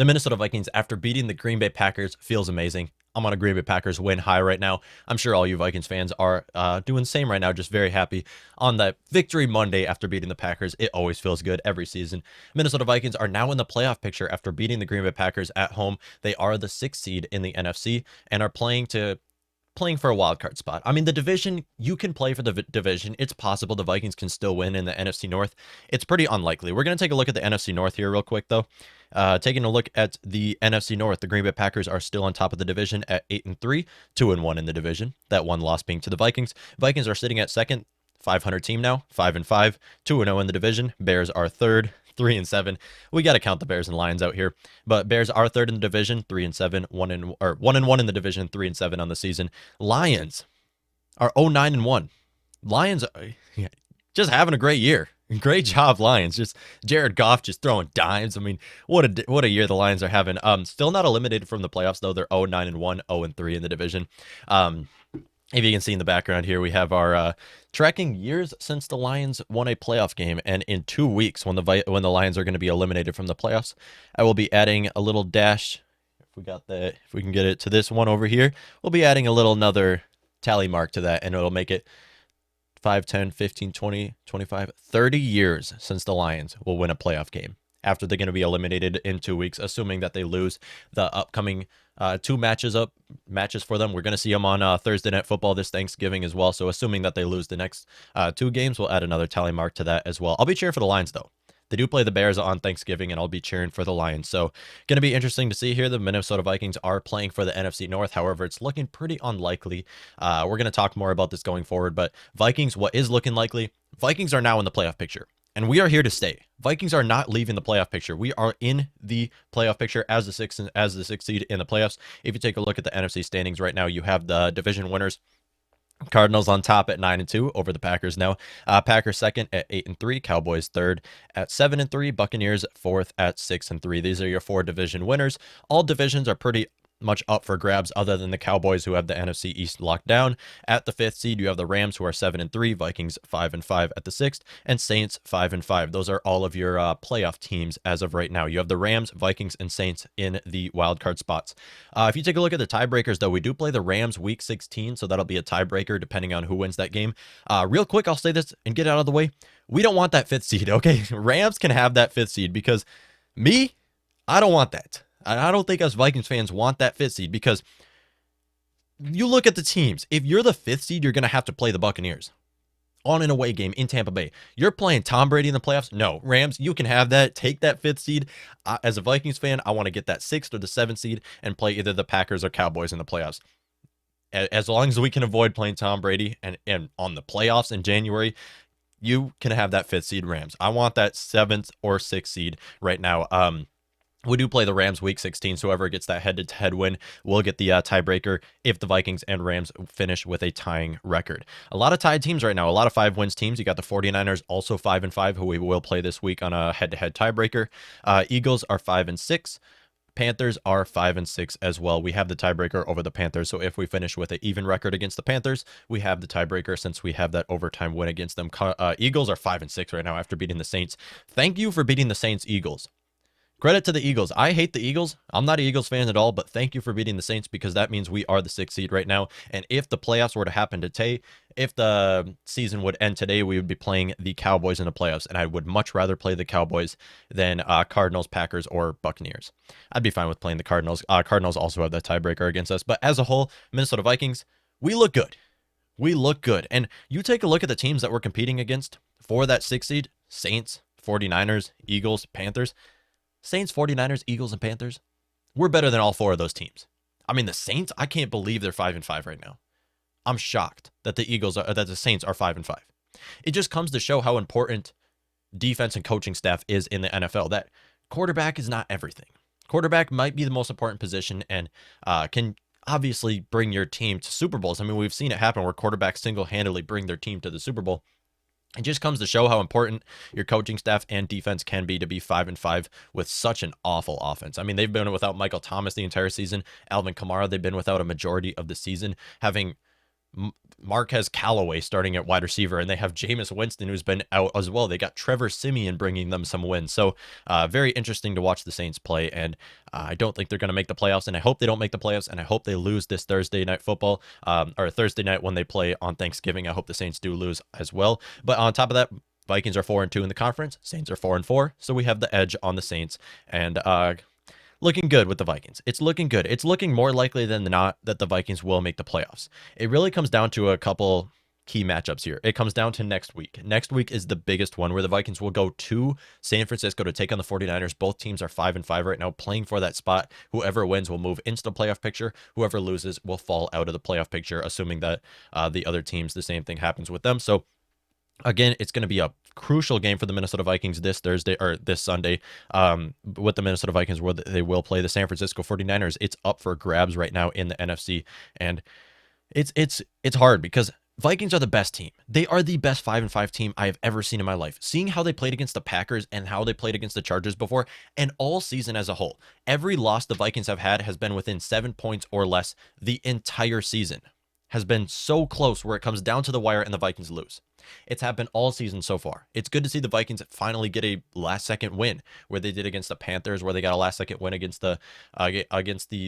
The Minnesota Vikings, after beating the Green Bay Packers, feels amazing. I'm on a Green Bay Packers win high right now. I'm sure all you Vikings fans are doing the same right now, just very happy on that victory Monday after beating the Packers. It always feels good every season. Minnesota Vikings are now in the playoff picture after beating the Green Bay Packers at home. They are the 6th seed in the NFC and are playing for a wild card spot. I mean, the division, you can play for the division. It's possible the Vikings can still win in the NFC North. It's pretty unlikely. We're going to take a look at the NFC North here real quick, though. Taking a look at the NFC North, the Green Bay Packers are still on top of the division at 8-3, 2-1 in the division. That one loss being to the Vikings. Vikings are sitting at second, 500 team now, 5-5, 2-0 in the division. Bears are third, 3-7. We got to count the Bears and Lions out here, but Bears are third in the division, 3-7, 1-1 in the division, 3-7 on the season. Lions are 0-9-1. Lions are just having a great year. Great job, Lions. Just Jared Goff just throwing dimes. I mean, what a year the Lions are having. Still not eliminated from the playoffs though. They're 0-9-1, 0-3 in the division. If you can see in the background here, we have our tracking years since the Lions won a playoff game, and in 2 weeks, when the Lions are going to be eliminated from the playoffs, I will be adding a little dash. If we can get it to this one over here, we'll be adding another tally mark to that, and it'll make it 5, 10, 15, 20, 25, 30 years since the Lions will win a playoff game after they're going to be eliminated in 2 weeks, assuming that they lose the upcoming 2 matches for them. We're going to see them on Thursday Night Football this Thanksgiving as well. So assuming that they lose the next 2 games, we'll add another tally mark to that as well. I'll be cheering for the Lions, though. They do play the Bears on Thanksgiving, and I'll be cheering for the Lions. So going to be interesting to see here. The Minnesota Vikings are playing for the NFC North. However, it's looking pretty unlikely. We're going to talk more about this going forward, but Vikings, what is looking likely? Vikings are now in the playoff picture. And we are here to stay. Vikings are not leaving the playoff picture. We are in the playoff picture as the sixth seed in the playoffs. If you take a look at the NFC standings right now, you have the division winners. Cardinals on top at 9-2 over the Packers now. Packers second at 8-3. Cowboys third at 7-3. Buccaneers fourth at 6-3. These are your 4 division winners. All divisions are pretty much up for grabs other than the Cowboys, who have the NFC East locked down. At the 5th seed, you have the Rams, who are 7-3, Vikings 5-5 at the 6th, and Saints 5-5. Those are all of your playoff teams as of right now. You have the Rams, Vikings, and Saints in the wildcard spots. If you take a look at the tiebreakers, though, we do play the Rams week 16, so that'll be a tiebreaker depending on who wins that game. Real quick, I'll say this and get it out of the way. We don't want that 5th seed, okay? Rams can have that 5th seed because I don't want that. I don't think us Vikings fans want that 5th seed because you look at the teams. If you're the 5th seed, you're going to have to play the Buccaneers on an away game in Tampa Bay. You're playing Tom Brady in the playoffs? No. Rams, you can have that. Take that 5th seed. As a Vikings fan, I want to get that 6th or the 7th seed and play either the Packers or Cowboys in the playoffs. As long as we can avoid playing Tom Brady and on the playoffs in January, you can have that 5th seed Rams. I want that 7th or 6th seed right now. We do play the Rams week 16, so whoever gets that head-to-head win will get the tiebreaker if the Vikings and Rams finish with a tying record. A lot of tied teams right now, a lot of 5-wins teams. You got the 49ers also 5-5, who we will play this week on a head-to-head tiebreaker. Eagles are 5-6. Panthers are 5-6 as well. We have the tiebreaker over the Panthers, so if we finish with an even record against the Panthers, we have the tiebreaker since we have that overtime win against them. Eagles are 5-6 right now after beating the Saints. Thank you for beating the Saints, Eagles. Credit to the Eagles. I hate the Eagles. I'm not an Eagles fan at all, but thank you for beating the Saints because that means we are the 6th seed right now. And if the playoffs were to happen today, if the season would end today, we would be playing the Cowboys in the playoffs. And I would much rather play the Cowboys than Cardinals, Packers, or Buccaneers. I'd be fine with playing the Cardinals. Cardinals also have that tiebreaker against us. But as a whole, Minnesota Vikings, we look good. We look good. And you take a look at the teams that we're competing against for that 6th seed, Saints, 49ers, Eagles, Panthers. Saints, 49ers, Eagles, and Panthers, we're better than all 4 of those teams. I mean, the Saints, I can't believe they're 5-5 right now. I'm shocked that the Saints are 5-5. It just comes to show how important defense and coaching staff is in the NFL. That quarterback is not everything. Quarterback might be the most important position and can obviously bring your team to Super Bowls. I mean, we've seen it happen where quarterbacks single-handedly bring their team to the Super Bowl. It just comes to show how important your coaching staff and defense can be to be 5-5 with such an awful offense. I mean, they've been without Michael Thomas the entire season. Alvin Kamara, they've been without a majority of the season, having Marquez Callaway starting at wide receiver, and they have Jameis Winston, who's been out as well. They got Trevor Siemian bringing them some wins. So very interesting to watch the Saints play, and I don't think they're going to make the playoffs, and I hope they don't make the playoffs, and I hope they lose this Thursday night football, or Thursday night when they play on Thanksgiving. I hope the Saints do lose as well. But on top of that, Vikings are 4-2 in the conference. Saints are 4-4, so we have the edge on the Saints, and looking good with the Vikings. It's looking good. It's looking more likely than not that the Vikings will make the playoffs. It really comes down to a couple key matchups here. It comes down to next week. Next week is the biggest one, where the Vikings will go to San Francisco to take on the 49ers. Both teams are 5-5 right now, playing for that spot. Whoever wins will move into the playoff picture. Whoever loses will fall out of the playoff picture, assuming that the other teams, the same thing happens with them. So again, it's going to be a crucial game for the Minnesota Vikings this Thursday, or this Sunday, with the Minnesota Vikings, where they will play the San Francisco 49ers. It's up for grabs right now in the NFC, and it's hard because Vikings are the best team. They are the best 5-5 team I have ever seen in my life. Seeing how they played against the Packers and how they played against the Chargers before, and all season as a whole, every loss the Vikings have had has been within 7 points or less the entire season. Has been so close where it comes down to the wire and the Vikings lose. It's happened all season so far. It's good to see the Vikings finally get a last-second win, where they did against the Panthers, where they got a last-second win against the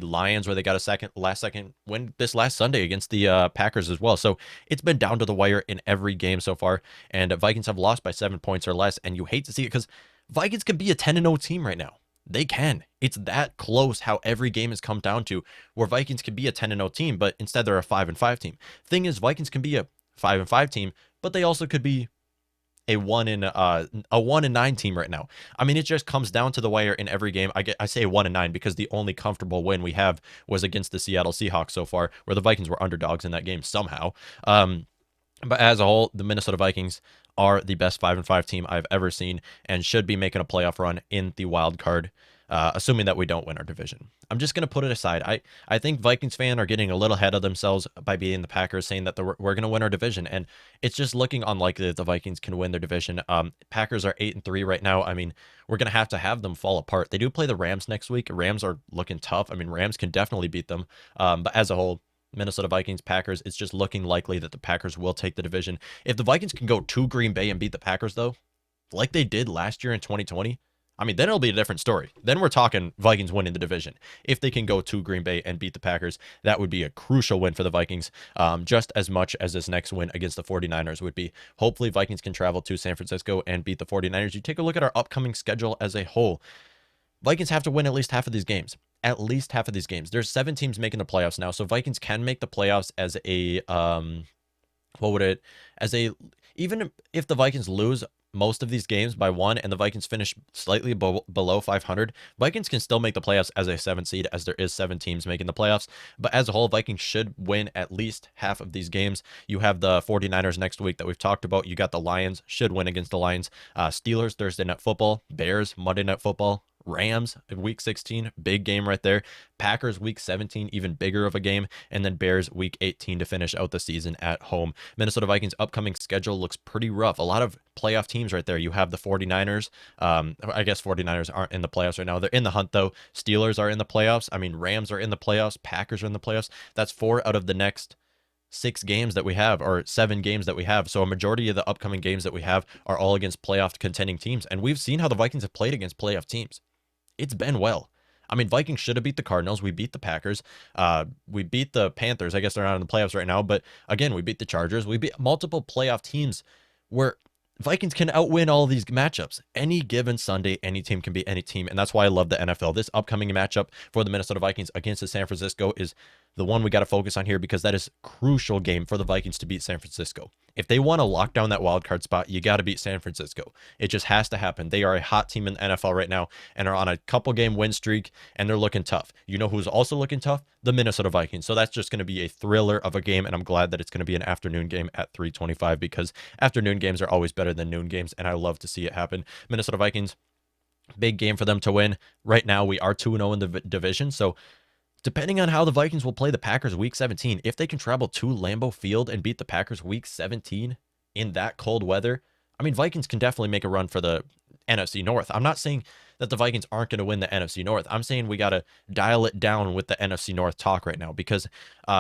Lions, where they got a last-second win this last Sunday against the Packers as well. So it's been down to the wire in every game so far, and Vikings have lost by 7 points or less, and you hate to see it because Vikings can be a 10-0 team right now. They can. It's that close how every game has come down to, where Vikings can be a 10-0 team, but instead they're a 5-5 team. Thing is, Vikings can be a 5-5 team, but they also could be a 1-9 team right now. I mean, it just comes down to the wire in every game. I say 1-9 because the only comfortable win we have was against the Seattle Seahawks so far, where the Vikings were underdogs in that game somehow. But as a whole, the Minnesota Vikings are the best 5-5 team I've ever seen, and should be making a playoff run in the wild card, assuming that we don't win our division. I'm just going to put it aside. I think Vikings fans are getting a little ahead of themselves by beating the Packers, saying that we're going to win our division, and it's just looking unlikely that the Vikings can win their division. Packers are 8-3 right now. I mean, we're going to have them fall apart. They do play the Rams next week. Rams are looking tough. I mean, Rams can definitely beat them. But as a whole, Minnesota Vikings, Packers, it's just looking likely that the Packers will take the division. If the Vikings can go to Green Bay and beat the Packers, though, like they did last year in 2020, I mean, then it'll be a different story. Then we're talking Vikings winning the division. If they can go to Green Bay and beat the Packers, that would be a crucial win for the Vikings, just as much as this next win against the 49ers would be. Hopefully, Vikings can travel to San Francisco and beat the 49ers. You take a look at our upcoming schedule as a whole. Vikings have to win at least half of these games. At least half of these games. There's 7 teams making the playoffs now, so Vikings can make the playoffs as a even if the Vikings lose most of these games by 1 and the Vikings finish slightly below 500, Vikings can still make the playoffs as a 7 seed, as there is 7 teams making the playoffs. But as a whole, Vikings should win at least half of these games. You have the 49ers next week that we've talked about. You got the Lions, should win against the Lions. Steelers, Thursday Night Football. Bears, Monday Night Football. Rams, week 16, big game right there. Packers, week 17, even bigger of a game. And then Bears, week 18 to finish out the season at home. Minnesota Vikings' upcoming schedule looks pretty rough. A lot of playoff teams right there. You have the 49ers. I guess 49ers aren't in the playoffs right now. They're in the hunt, though. Steelers are in the playoffs. I mean, Rams are in the playoffs. Packers are in the playoffs. That's 4 out of the next 6 games that we have, or 7 games that we have. So a majority of the upcoming games that we have are all against playoff contending teams. And we've seen how the Vikings have played against playoff teams. It's been well. I mean, Vikings should have beat the Cardinals. We beat the Packers. We beat the Panthers. I guess they're not in the playoffs right now. But again, we beat the Chargers. We beat multiple playoff teams where Vikings can outwin all these matchups. Any given Sunday, any team can beat any team. And that's why I love the NFL. This upcoming matchup for the Minnesota Vikings against the San Francisco is the one we got to focus on here, because that is a crucial game for the Vikings to beat San Francisco. If they want to lock down that wild card spot, you got to beat San Francisco. It just has to happen. They are a hot team in the NFL right now and are on a couple game win streak, and they're looking tough. You know who's also looking tough? The Minnesota Vikings. So that's just going to be a thriller of a game, and I'm glad that it's going to be an afternoon game at 3:25, because afternoon games are always better than noon games, and I love to see it happen. Minnesota Vikings, big game for them to win. Right now, we are 2-0 in the division, so depending on how the Vikings will play the Packers week 17, if they can travel to Lambeau Field and beat the Packers week 17 in that cold weather, I mean, Vikings can definitely make a run for the NFC North. I'm not saying that the Vikings aren't going to win the NFC North. I'm saying we got to dial it down with the NFC North talk right now, because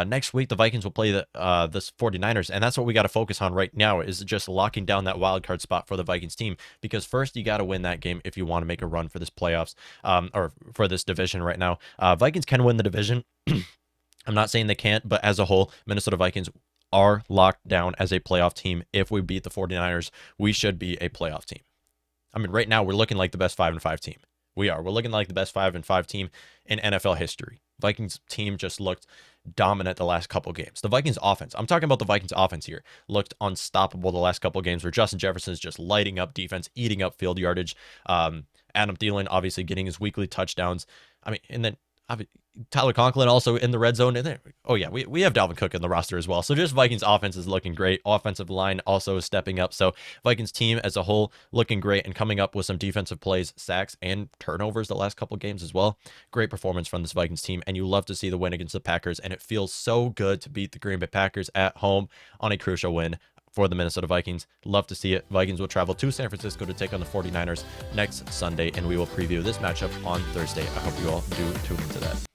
next week the Vikings will play the 49ers, and that's what we got to focus on right now, is just locking down that wild card spot for the Vikings team. Because first you got to win that game if you want to make a run for this playoffs, or for this division right now. Vikings can win the division. I'm not saying they can't, but as a whole, Minnesota Vikings are locked down as a playoff team. If we beat the 49ers, we should be a playoff team. I mean, right now we're looking like the best 5-5 team. We're looking like the best 5-5 team in NFL history. Vikings team just looked dominant the last couple games. The Vikings offense, I'm talking about the Vikings offense here, looked unstoppable the last couple games, where Justin Jefferson is just lighting up defense, eating up field yardage. Adam Thielen obviously getting his weekly touchdowns. I mean, and then Tyler Conklin also in the red zone. And then, oh yeah, we have Dalvin Cook in the roster as well. So just Vikings offense is looking great. Offensive line also is stepping up. So Vikings team as a whole looking great, and coming up with some defensive plays, sacks, and turnovers the last couple games as well. Great performance from this Vikings team, and you love to see the win against the Packers. And it feels so good to beat the Green Bay Packers at home on a crucial win for the Minnesota Vikings. Love to see it. Vikings will travel to San Francisco to take on the 49ers next Sunday, and we will preview this matchup on Thursday. I hope you all do tune into that.